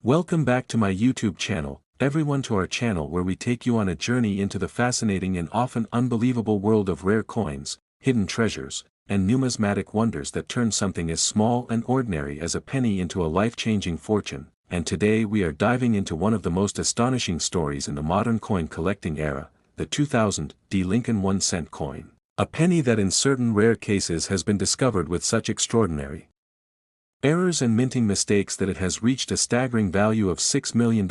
Welcome back to my YouTube channel, everyone, to our channel where we take you on a journey into the fascinating and often unbelievable world of rare coins, hidden treasures, and numismatic wonders that turn something as small and ordinary as a penny into a life-changing fortune. And today we are diving into one of the most astonishing stories in the modern coin collecting era, the 2000 Lincoln 1-cent coin. A penny that in certain rare cases has been discovered with such extraordinary errors and minting mistakes that it has reached a staggering value of $6 million,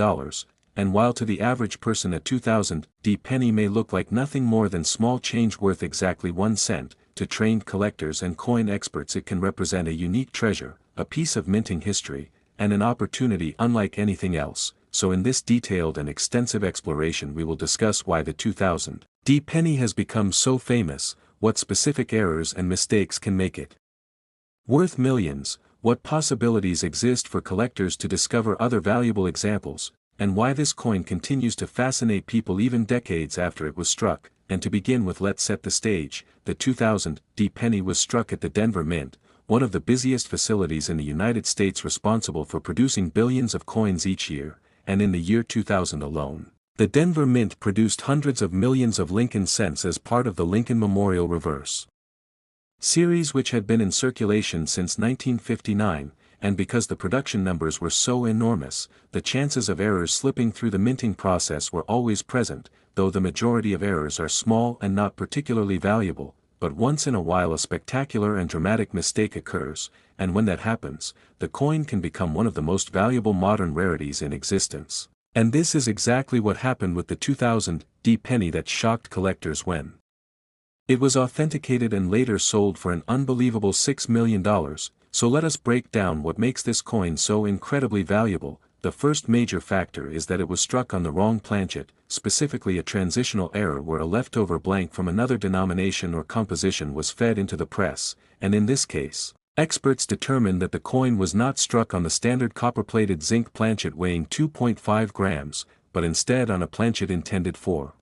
and while to the average person a 2000 penny may look like nothing more than small change worth exactly 1 cent, to trained collectors and coin experts it can represent a unique treasure, a piece of minting history, and an opportunity unlike anything else. So in this detailed and extensive exploration we will discuss why the 2000 penny has become so famous, what specific errors and mistakes can make it worth millions, what possibilities exist for collectors to discover other valuable examples, and why this coin continues to fascinate people even decades after it was struck. And to begin with, let's set the stage. The 2000 penny was struck at the Denver Mint, one of the busiest facilities in the United States, responsible for producing billions of coins each year, and in the year 2000 alone, the Denver Mint produced hundreds of millions of Lincoln cents as part of the Lincoln Memorial Reverse series, which had been in circulation since 1959, and because the production numbers were so enormous, the chances of errors slipping through the minting process were always present, though the majority of errors are small and not particularly valuable. But once in a while a spectacular and dramatic mistake occurs, and when that happens, the coin can become one of the most valuable modern rarities in existence. And this is exactly what happened with the 2000 penny that shocked collectors when it was authenticated and later sold for an unbelievable $6 million. So let us break down what makes this coin so incredibly valuable. The first major factor is that it was struck on the wrong planchet, specifically a transitional error where a leftover blank from another denomination or composition was fed into the press, and in this case, experts determined that the coin was not struck on the standard copper-plated zinc planchet weighing 2.5 grams, but instead on a planchet intended for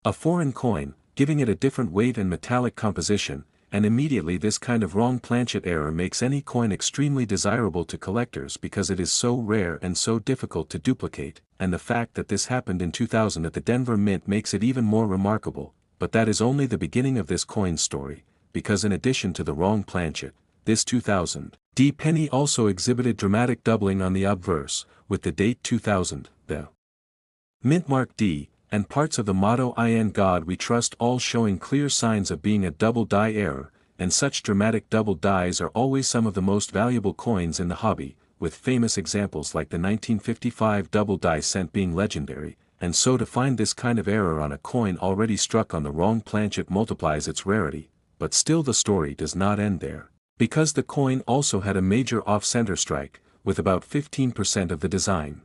a foreign coin, giving it a different weight and metallic composition. And immediately this kind of wrong planchet error makes any coin extremely desirable to collectors because it is so rare and so difficult to duplicate, and the fact that this happened in 2000 at the Denver Mint makes it even more remarkable. But that is only the beginning of this coin's story, because in addition to the wrong planchet, this 2000 penny also exhibited dramatic doubling on the obverse, with the date 2000, the mint mark D, and parts of the motto "In God We Trust" all showing clear signs of being a double die error, and such dramatic double dies are always some of the most valuable coins in the hobby, with famous examples like the 1955 double die cent being legendary. And so to find this kind of error on a coin already struck on the wrong planchet multiplies its rarity. But still the story does not end there, because the coin also had a major off-center strike, with about 15% of the design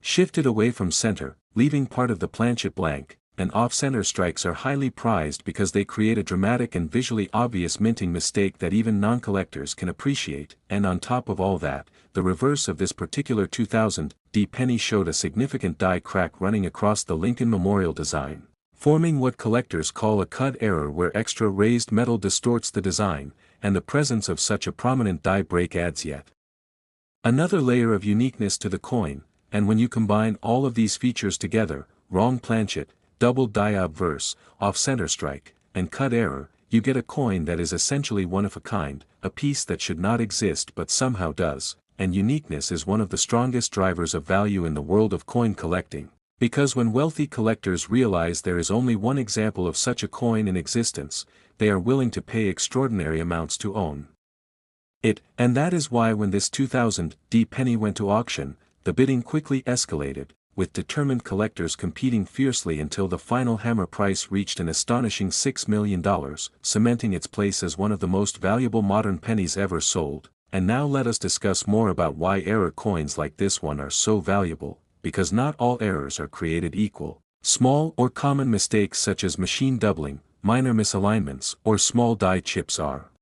shifted away from center, leaving part of the planchet blank. And off-center strikes are highly prized because they create a dramatic and visually obvious minting mistake that even non-collectors can appreciate. And on top of all that, the reverse of this particular 2000 penny showed a significant die crack running across the Lincoln Memorial design, forming what collectors call a cut error, where extra raised metal distorts the design, and the presence of such a prominent die break adds yet another layer of uniqueness to the coin. And when you combine all of these features together, wrong planchet, double die obverse, off-center strike, and cut error, you get a coin that is essentially one of a kind, a piece that should not exist but somehow does. And uniqueness is one of the strongest drivers of value in the world of coin collecting, because when wealthy collectors realize there is only one example of such a coin in existence, they are willing to pay extraordinary amounts to own it. And that is why when this 2000 penny went to auction, the bidding quickly escalated, with determined collectors competing fiercely until the final hammer price reached an astonishing $6 million, cementing its place as one of the most valuable modern pennies ever sold. And now let us discuss more about why error coins like this one are so valuable, because not all errors are created equal. Small or common mistakes such as machine doubling, minor misalignments, or small die chips are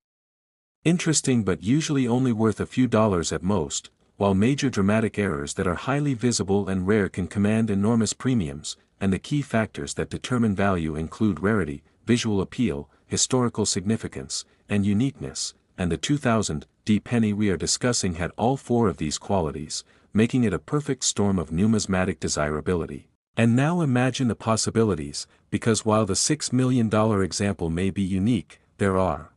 interesting but usually only worth a few dollars at most, while major dramatic errors that are highly visible and rare can command enormous premiums. And the key factors that determine value include rarity, visual appeal, historical significance, and uniqueness. And the 2000 penny we are discussing had all four of these qualities, making it a perfect storm of numismatic desirability. And now imagine the possibilities, because while the $6 million example may be unique, there are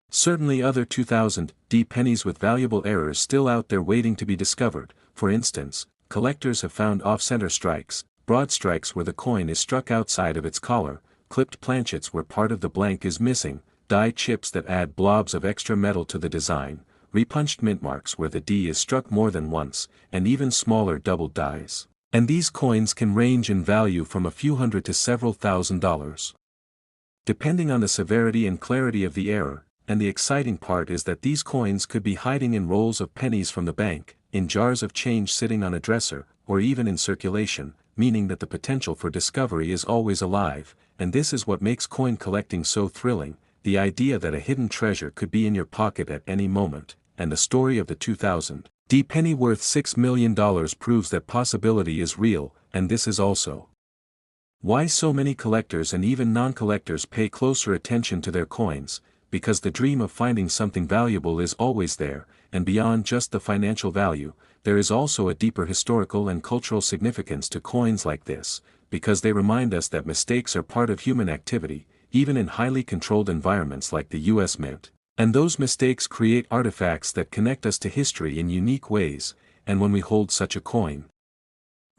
certainly other 2000D pennies with valuable errors still out there waiting to be discovered. For instance, collectors have found off-center strikes, broad strikes where the coin is struck outside of its collar, clipped planchets where part of the blank is missing, die chips that add blobs of extra metal to the design, repunched mint marks where the D is struck more than once, and even smaller doubled dies. And these coins can range in value from a few hundred to several $1,000s. Depending on the severity and clarity of the error, and the exciting part is that these coins could be hiding in rolls of pennies from the bank, in jars of change sitting on a dresser, or even in circulation, meaning that the potential for discovery is always alive, and this is what makes coin collecting so thrilling, the idea that a hidden treasure could be in your pocket at any moment, and the story of the 2000D penny worth $6 million proves that possibility is real, and this is also why so many collectors and even non-collectors pay closer attention to their coins, because the dream of finding something valuable is always there, and beyond just the financial value, there is also a deeper historical and cultural significance to coins like this, because they remind us that mistakes are part of human activity, even in highly controlled environments like the US Mint. And those mistakes create artifacts that connect us to history in unique ways, and when we hold such a coin,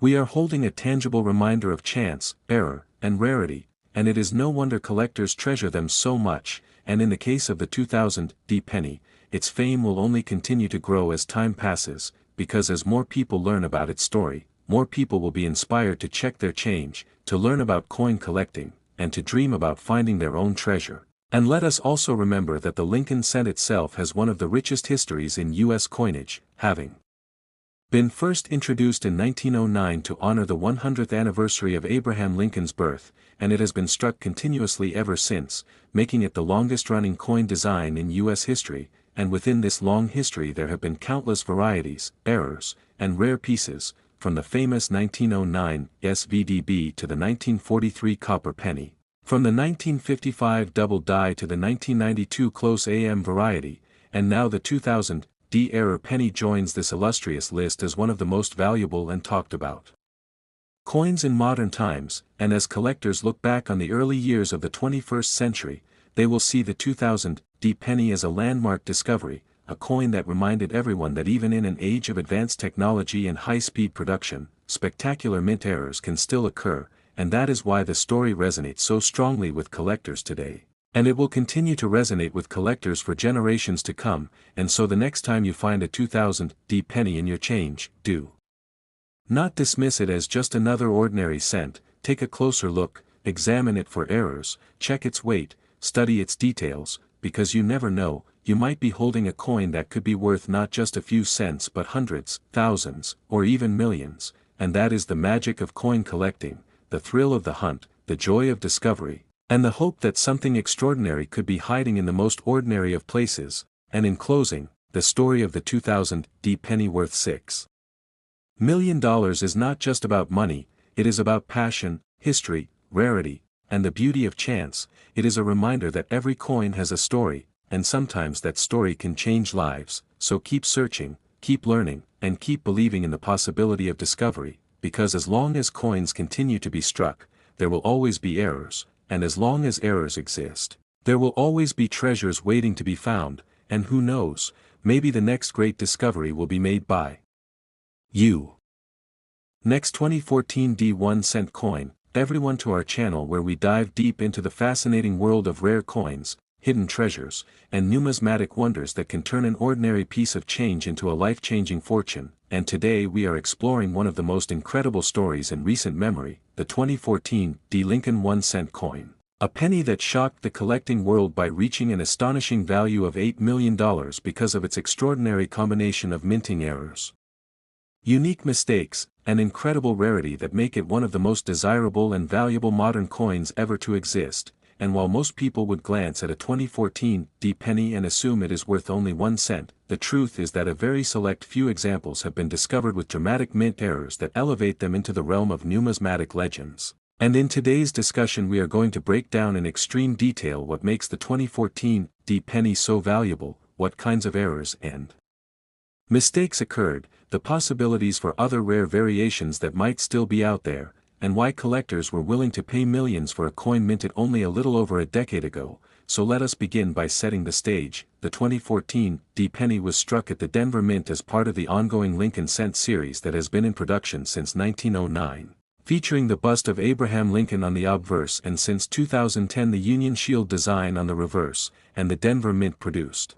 we are holding a tangible reminder of chance, error, and rarity, and it is no wonder collectors treasure them so much, and in the case of the 2000D penny, its fame will only continue to grow as time passes, because as more people learn about its story, more people will be inspired to check their change, to learn about coin collecting, and to dream about finding their own treasure. And let us also remember that the Lincoln cent itself has one of the richest histories in U.S. coinage, having been first introduced in 1909 to honor the 100th anniversary of Abraham Lincoln's birth, and it has been struck continuously ever since, making it the longest-running coin design in U.S. history, and within this long history there have been countless varieties, errors, and rare pieces, from the famous 1909 SVDB to the 1943 copper penny, from the 1955 double die to the 1992 close AM variety, and now the 2000D error penny joins this illustrious list as one of the most valuable and talked about coins in modern times, and as collectors look back on the early years of the 21st century, they will see the 2000D penny as a landmark discovery, a coin that reminded everyone that even in an age of advanced technology and high-speed production, spectacular mint errors can still occur, and that is why the story resonates so strongly with collectors today. And it will continue to resonate with collectors for generations to come, and so the next time you find a 2000D penny in your change, do not dismiss it as just another ordinary cent. Take a closer look, examine it for errors, check its weight, study its details, because you never know, you might be holding a coin that could be worth not just a few cents but hundreds, thousands, or even millions, and that is the magic of coin collecting, the thrill of the hunt, the joy of discovery, and the hope that something extraordinary could be hiding in the most ordinary of places. And in closing, the story of the 2000D penny worth $6 million is not just about money, it is about passion, history, rarity, and the beauty of chance. It is a reminder that every coin has a story, and sometimes that story can change lives, so keep searching, keep learning, and keep believing in the possibility of discovery, because as long as coins continue to be struck, there will always be errors, and as long as errors exist, there will always be treasures waiting to be found, and who knows, maybe the next great discovery will be made by you. Next 2014 D1 cent coin, everyone to our channel where we dive deep into the fascinating world of rare coins, hidden treasures, and numismatic wonders that can turn an ordinary piece of change into a life-changing fortune. And today we are exploring one of the most incredible stories in recent memory, the 2014 D Lincoln 1 cent coin. A penny that shocked the collecting world by reaching an astonishing value of $8 million because of its extraordinary combination of minting errors, unique mistakes, and incredible rarity that make it one of the most desirable and valuable modern coins ever to exist. And while most people would glance at a 2014 D penny and assume it is worth only 1 cent, the truth is that a very select few examples have been discovered with dramatic mint errors that elevate them into the realm of numismatic legends. And in today's discussion we are going to break down in extreme detail what makes the 2014 D penny so valuable, what kinds of errors and Mistakes occurred, the possibilities for other rare variations that might still be out there, and why collectors were willing to pay millions for a coin minted only a little over a decade ago. So let us begin by setting the stage. The 2014 D penny was struck at the Denver Mint as part of the ongoing Lincoln Cent series that has been in production since 1909. Featuring the bust of Abraham Lincoln on the obverse and since 2010 the Union Shield design on the reverse, and the Denver Mint produced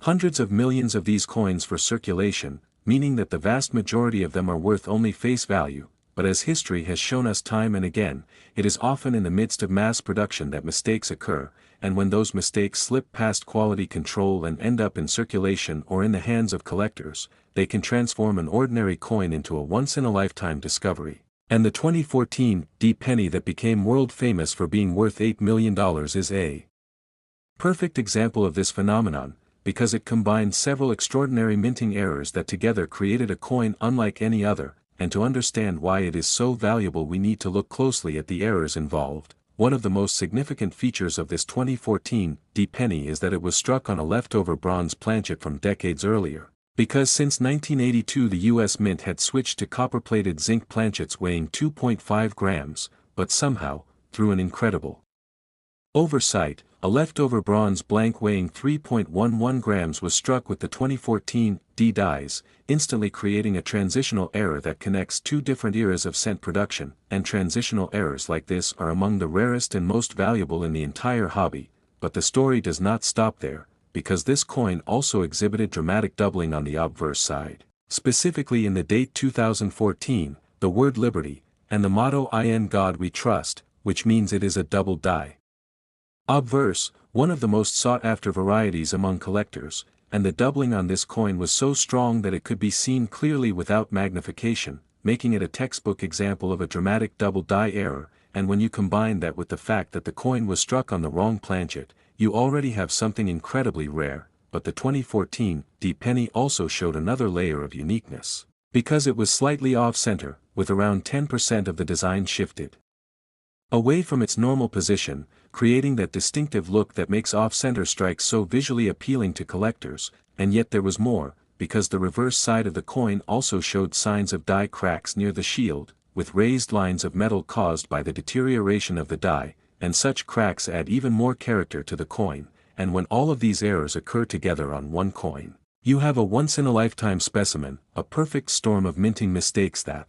hundreds of millions of these coins for circulation, meaning that the vast majority of them are worth only face value, but as history has shown us time and again, it is often in the midst of mass production that mistakes occur, and when those mistakes slip past quality control and end up in circulation or in the hands of collectors, they can transform an ordinary coin into a once-in-a-lifetime discovery. And the 2014 D penny that became world famous for being worth $8 million is a perfect example of this phenomenon, because it combined several extraordinary minting errors that together created a coin unlike any other, and to understand why it is so valuable we need to look closely at the errors involved. One of the most significant features of this 2014 D penny is that it was struck on a leftover bronze planchet from decades earlier, because since 1982 the US Mint had switched to copper-plated zinc planchets weighing 2.5 grams, but somehow, through an incredible oversight, a leftover bronze blank weighing 3.11 grams was struck with the 2014 D dies, instantly creating a transitional error that connects two different eras of cent production, and transitional errors like this are among the rarest and most valuable in the entire hobby. But the story does not stop there, because this coin also exhibited dramatic doubling on the obverse side, specifically in the date 2014, the word liberty, and the motto "In God We Trust," which means it is a double die. Obverse, one of the most sought-after varieties among collectors, and the doubling on this coin was so strong that it could be seen clearly without magnification, making it a textbook example of a dramatic double die error, and when you combine that with the fact that the coin was struck on the wrong planchet, you already have something incredibly rare. But the 2014 D penny also showed another layer of uniqueness, because it was slightly off-center, with around 10% of the design shifted away from its normal position, creating that distinctive look that makes off-center strikes so visually appealing to collectors. And yet there was more, because the reverse side of the coin also showed signs of die cracks near the shield, with raised lines of metal caused by the deterioration of the die, and such cracks add even more character to the coin. And when all of these errors occur together on one coin, you have a once-in-a-lifetime specimen, a perfect storm of minting mistakes that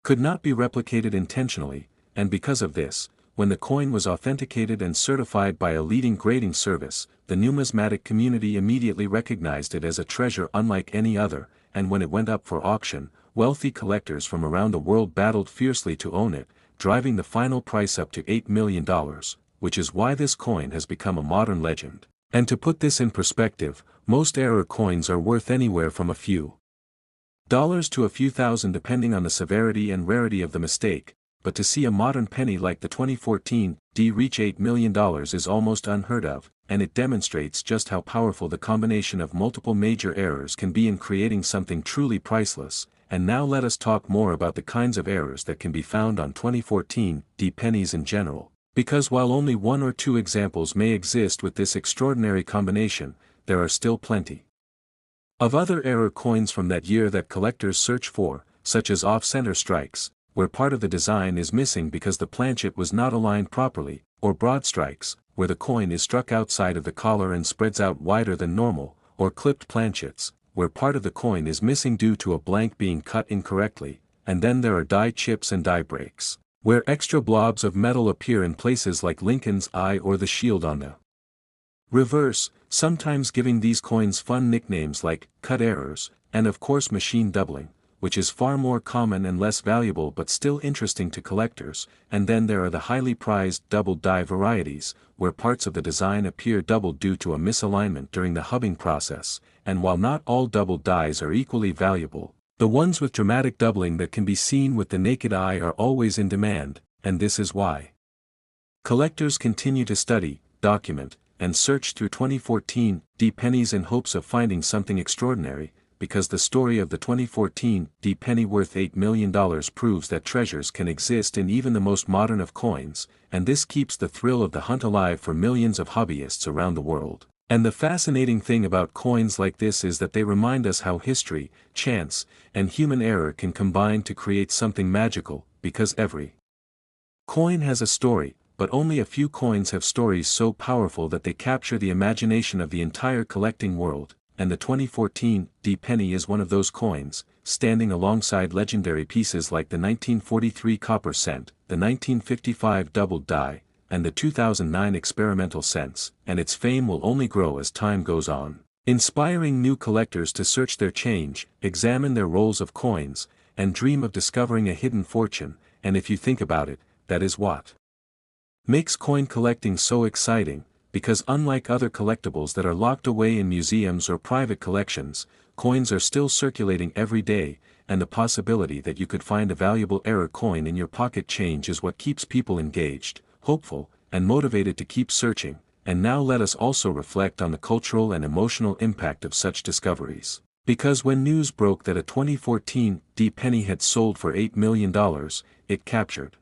could not be replicated intentionally. And because of this, when the coin was authenticated and certified by a leading grading service, the numismatic community immediately recognized it as a treasure unlike any other, and when it went up for auction, wealthy collectors from around the world battled fiercely to own it, driving the final price up to $8 million, which is why this coin has become a modern legend. And to put this in perspective, most error coins are worth anywhere from a few dollars to a few thousand depending on the severity and rarity of the mistake. But to see a modern penny like the 2014 D reach $8 million is almost unheard of, and it demonstrates just how powerful the combination of multiple major errors can be in creating something truly priceless. And now let us talk more about the kinds of errors that can be found on 2014 D pennies in general, because while only one or two examples may exist with this extraordinary combination, there are still plenty of other error coins from that year that collectors search for, such as off-center strikes, where part of the design is missing because the planchet was not aligned properly, or broad strikes, where the coin is struck outside of the collar and spreads out wider than normal, or clipped planchets, where part of the coin is missing due to a blank being cut incorrectly. And then there are die chips and die breaks, where extra blobs of metal appear in places like Lincoln's eye or the shield on the reverse, sometimes giving these coins fun nicknames like cut errors, and of course machine doubling, which is far more common and less valuable but still interesting to collectors. And then there are the highly prized double die varieties, where parts of the design appear doubled due to a misalignment during the hubbing process. And while not all double dies are equally valuable, the ones with dramatic doubling that can be seen with the naked eye are always in demand, and this is why collectors continue to study, document, and search through 2014 D pennies in hopes of finding something extraordinary, because the story of the 2014 D penny worth $8 million proves that treasures can exist in even the most modern of coins, and this keeps the thrill of the hunt alive for millions of hobbyists around the world. And the fascinating thing about coins like this is that they remind us how history, chance, and human error can combine to create something magical, because every coin has a story, but only a few coins have stories so powerful that they capture the imagination of the entire collecting world, and the 2014 D penny is one of those coins, standing alongside legendary pieces like the 1943 copper cent, the 1955 doubled die, and the 2009 experimental cents, and its fame will only grow as time goes on, inspiring new collectors to search their change, examine their rolls of coins, and dream of discovering a hidden fortune. And if you think about it, that is what makes coin collecting so exciting, because unlike other collectibles that are locked away in museums or private collections, coins are still circulating every day, and the possibility that you could find a valuable error coin in your pocket change is what keeps people engaged, hopeful, and motivated to keep searching. And now let us also reflect on the cultural and emotional impact of such discoveries. Because when news broke that a 2014 D penny had sold for $8 million, it captured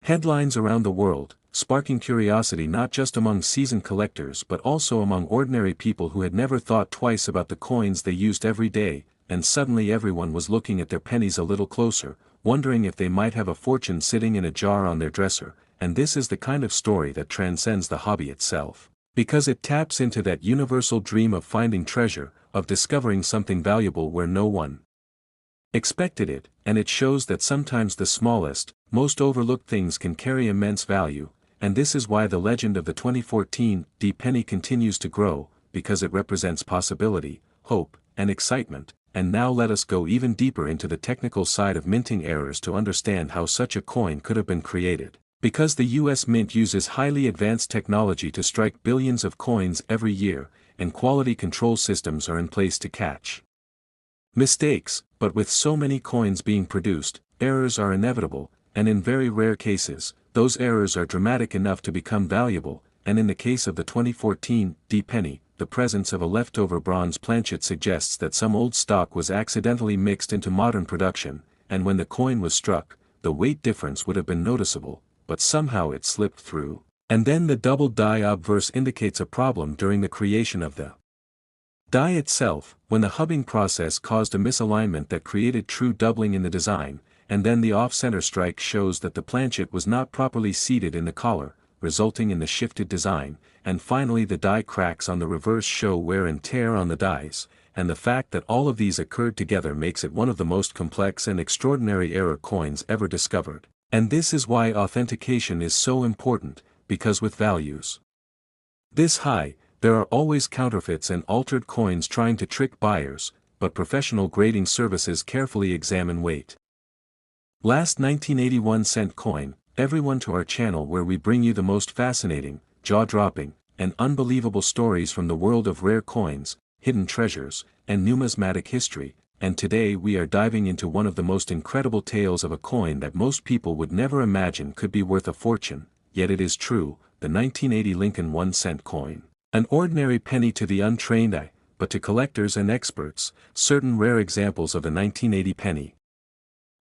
headlines around the world, sparking curiosity not just among seasoned collectors but also among ordinary people who had never thought twice about the coins they used every day, and suddenly everyone was looking at their pennies a little closer, wondering if they might have a fortune sitting in a jar on their dresser. And this is the kind of story that transcends the hobby itself, because it taps into that universal dream of finding treasure, of discovering something valuable where no one expected it, and it shows that sometimes the smallest, most overlooked things can carry immense value, and this is why the legend of the 2014 D penny continues to grow, because it represents possibility, hope, and excitement. And now let us go even deeper into the technical side of minting errors to understand how such a coin could have been created. Because the US Mint uses highly advanced technology to strike billions of coins every year, and quality control systems are in place to catch mistakes, but with so many coins being produced, errors are inevitable, and in very rare cases, those errors are dramatic enough to become valuable. And in the case of the 2014 D penny, the presence of a leftover bronze planchet suggests that some old stock was accidentally mixed into modern production, and when the coin was struck, the weight difference would have been noticeable, but somehow it slipped through. And then the double die obverse indicates a problem during the creation of the die itself, when the hubbing process caused a misalignment that created true doubling in the design, and then the off-center strike shows that the planchet was not properly seated in the collar, resulting in the shifted design, and finally the die cracks on the reverse show wear and tear on the dies, and the fact that all of these occurred together makes it one of the most complex and extraordinary error coins ever discovered. And this is why authentication is so important, because with values this high, there are always counterfeits and altered coins trying to trick buyers, but professional grading services carefully examine weight. Last 1981 cent coin, everyone to our channel where we bring you the most fascinating, jaw-dropping, and unbelievable stories from the world of rare coins, hidden treasures, and numismatic history. And today we are diving into one of the most incredible tales of a coin that most people would never imagine could be worth a fortune, yet it is true, the 1980 Lincoln 1-cent coin. An ordinary penny to the untrained eye, but to collectors and experts, certain rare examples of the 1980 penny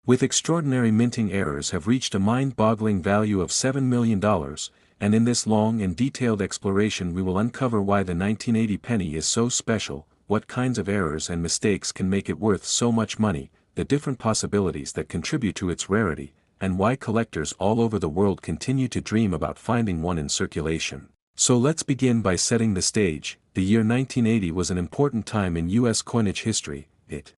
with extraordinary minting errors have reached a mind-boggling value of $7 million, and in this long and detailed exploration we will uncover why the 1980 penny is so special, what kinds of errors and mistakes can make it worth so much money, the different possibilities that contribute to its rarity, and why collectors all over the world continue to dream about finding one in circulation. So let's begin by setting the stage. The year 1980 was an important time in US coinage history. It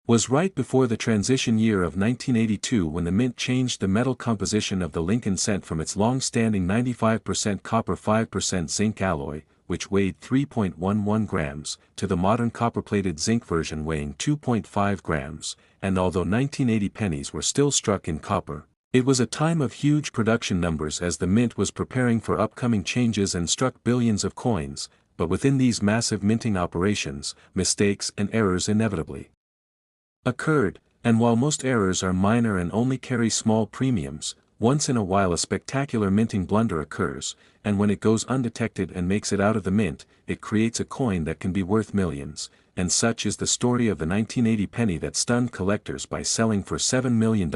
was right before the transition year of 1982 when the mint changed the metal composition of the Lincoln cent from its long-standing 95% copper 5% zinc alloy, which weighed 3.11 grams, to the modern copper-plated zinc version weighing 2.5 grams, and although 1980 pennies were still struck in copper, it was a time of huge production numbers as the mint was preparing for upcoming changes and struck billions of coins, but within these massive minting operations, mistakes and errors inevitably occurred, and while most errors are minor and only carry small premiums, once in a while a spectacular minting blunder occurs, and when it goes undetected and makes it out of the mint, it creates a coin that can be worth millions, and such is the story of the 1980 penny that stunned collectors by selling for $7 million.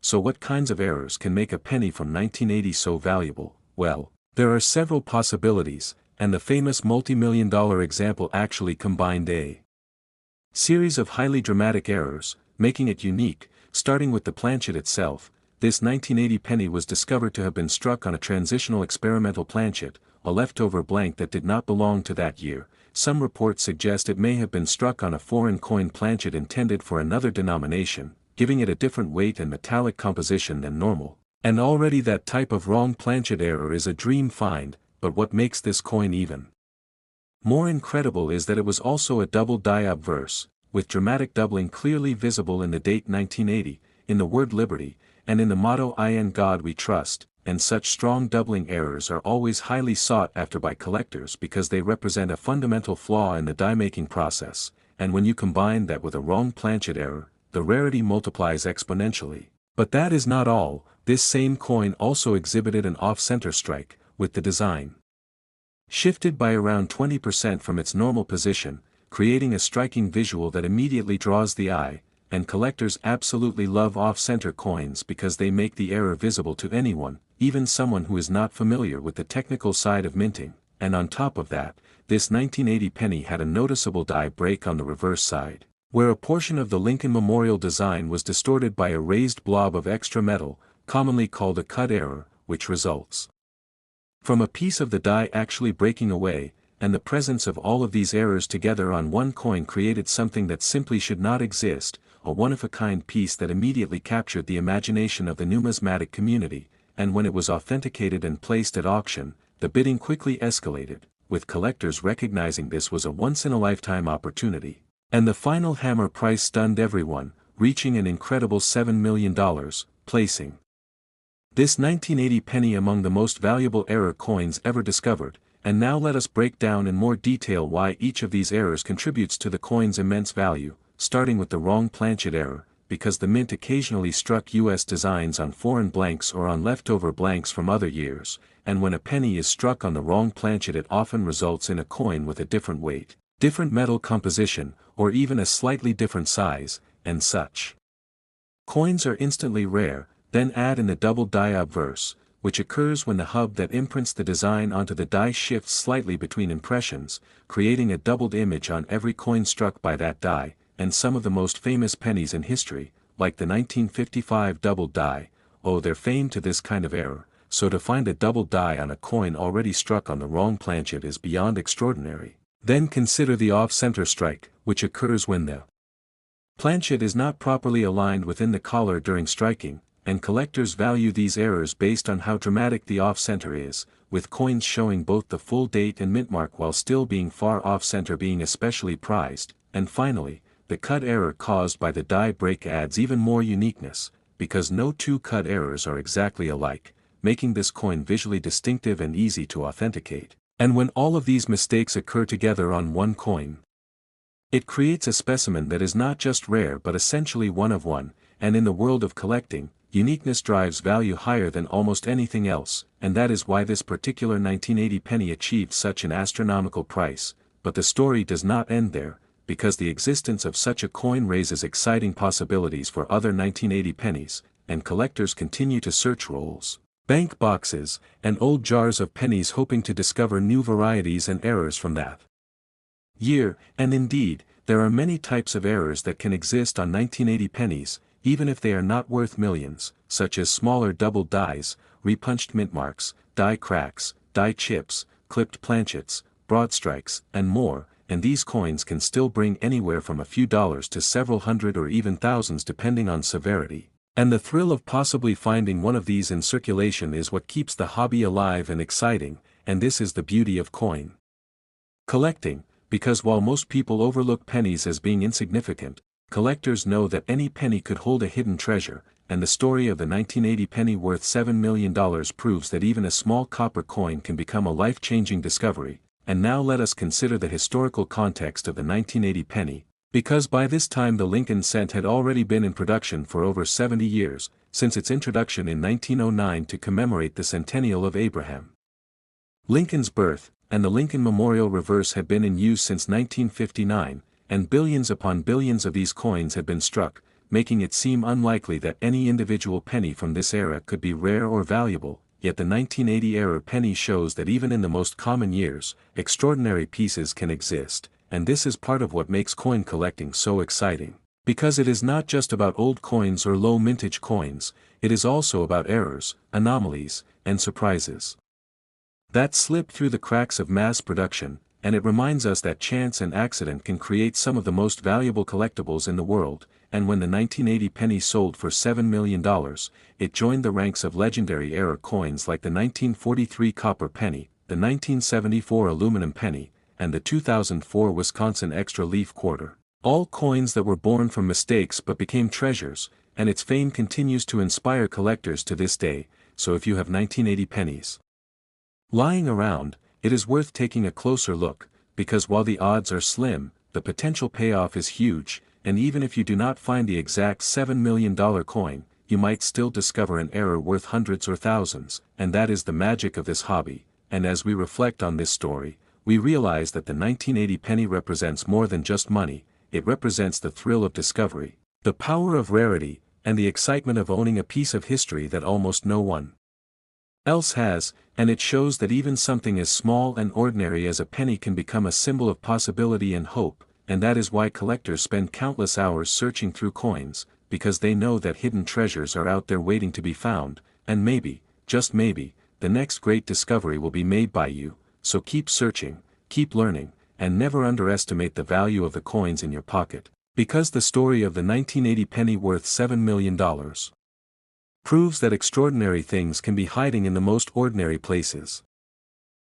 So what kinds of errors can make a penny from 1980 so valuable? Well, there are several possibilities, and the famous multi-million-dollar example actually combined a series of highly dramatic errors, making it unique. Starting with the planchet itself, this 1980 penny was discovered to have been struck on a transitional experimental planchet, a leftover blank that did not belong to that year. Some reports suggest it may have been struck on a foreign coin planchet intended for another denomination, giving it a different weight and metallic composition than normal. And already that type of wrong planchet error is a dream find, but what makes this coin even more incredible is that it was also a double die obverse, with dramatic doubling clearly visible in the date 1980, in the word liberty, and in the motto "In God We Trust," and such strong doubling errors are always highly sought after by collectors because they represent a fundamental flaw in the die-making process, and when you combine that with a wrong planchet error, the rarity multiplies exponentially. But that is not all. This same coin also exhibited an off-center strike, with the design shifted by around 20% from its normal position, creating a striking visual that immediately draws the eye, and collectors absolutely love off-center coins because they make the error visible to anyone, even someone who is not familiar with the technical side of minting. And on top of that, this 1980 penny had a noticeable die break on the reverse side, where a portion of the Lincoln Memorial design was distorted by a raised blob of extra metal, commonly called a cut error, which results from a piece of the die actually breaking away, and the presence of all of these errors together on one coin created something that simply should not exist, a one-of-a-kind piece that immediately captured the imagination of the numismatic community, and when it was authenticated and placed at auction, the bidding quickly escalated, with collectors recognizing this was a once-in-a-lifetime opportunity. And the final hammer price stunned everyone, reaching an incredible $7 million, placing this 1980 penny among the most valuable error coins ever discovered. And now let us break down in more detail why each of these errors contributes to the coin's immense value, starting with the wrong planchet error, because the mint occasionally struck U.S. designs on foreign blanks or on leftover blanks from other years, and when a penny is struck on the wrong planchet it often results in a coin with a different weight, different metal composition, or even a slightly different size, and such coins are instantly rare. Then add in the double die obverse, which occurs when the hub that imprints the design onto the die shifts slightly between impressions, creating a doubled image on every coin struck by that die, and some of the most famous pennies in history, like the 1955 double die, owe their fame to this kind of error. So to find a double die on a coin already struck on the wrong planchet is beyond extraordinary. Then consider the off-center strike, which occurs when the planchet is not properly aligned within the collar during striking, and collectors value these errors based on how dramatic the off-center is, with coins showing both the full date and mint mark while still being far off-center being especially prized. And finally, the cut error caused by the die break adds even more uniqueness, because no two cut errors are exactly alike, making this coin visually distinctive and easy to authenticate. And when all of these mistakes occur together on one coin, it creates a specimen that is not just rare but essentially one of one. And in the world of collecting, uniqueness drives value higher than almost anything else, and that is why this particular 1980 penny achieved such an astronomical price. But the story does not end there, because the existence of such a coin raises exciting possibilities for other 1980 pennies, and collectors continue to search rolls, bank boxes, and old jars of pennies hoping to discover new varieties and errors from that year. And indeed, there are many types of errors that can exist on 1980 pennies, even if they are not worth millions, such as smaller double dies, repunched mint marks, die cracks, die chips, clipped planchets, broad strikes, and more, and these coins can still bring anywhere from a few dollars to several hundred or even thousands depending on severity. And the thrill of possibly finding one of these in circulation is what keeps the hobby alive and exciting, and this is the beauty of coin collecting, because while most people overlook pennies as being insignificant, collectors know that any penny could hold a hidden treasure, and the story of the 1980 penny worth $7 million proves that even a small copper coin can become a life-changing discovery. And now let us consider the historical context of the 1980 penny, because by this time the Lincoln cent had already been in production for over 70 years, since its introduction in 1909 to commemorate the centennial of Abraham Lincoln's birth, and the Lincoln Memorial reverse had been in use since 1959, and billions upon billions of these coins had been struck, making it seem unlikely that any individual penny from this era could be rare or valuable. yet the 1980-era penny shows that even in the most common years, extraordinary pieces can exist, and this is part of what makes coin collecting so exciting. Because it is not just about old coins or low mintage coins, it is also about errors, anomalies, and surprises that slip through the cracks of mass production, and it reminds us that chance and accident can create some of the most valuable collectibles in the world. And when the 1980 penny sold for $7 million, it joined the ranks of legendary era coins like the 1943 copper penny, the 1974 aluminum penny, and the 2004 Wisconsin extra leaf quarter. All coins that were born from mistakes but became treasures, and its fame continues to inspire collectors to this day. So if you have 1980 pennies lying around, it is worth taking a closer look, because while the odds are slim, the potential payoff is huge, and even if you do not find the exact $7 million coin, you might still discover an error worth hundreds or thousands, and that is the magic of this hobby. And as we reflect on this story, we realize that the 1980 penny represents more than just money. It represents the thrill of discovery, the power of rarity, and the excitement of owning a piece of history that almost no one else has, and it shows that even something as small and ordinary as a penny can become a symbol of possibility and hope, and that is why collectors spend countless hours searching through coins, because they know that hidden treasures are out there waiting to be found, and maybe, just maybe, the next great discovery will be made by you. So keep searching, keep learning, and never underestimate the value of the coins in your pocket, because the story of the 1980 penny worth $7 million proves that extraordinary things can be hiding in the most ordinary places.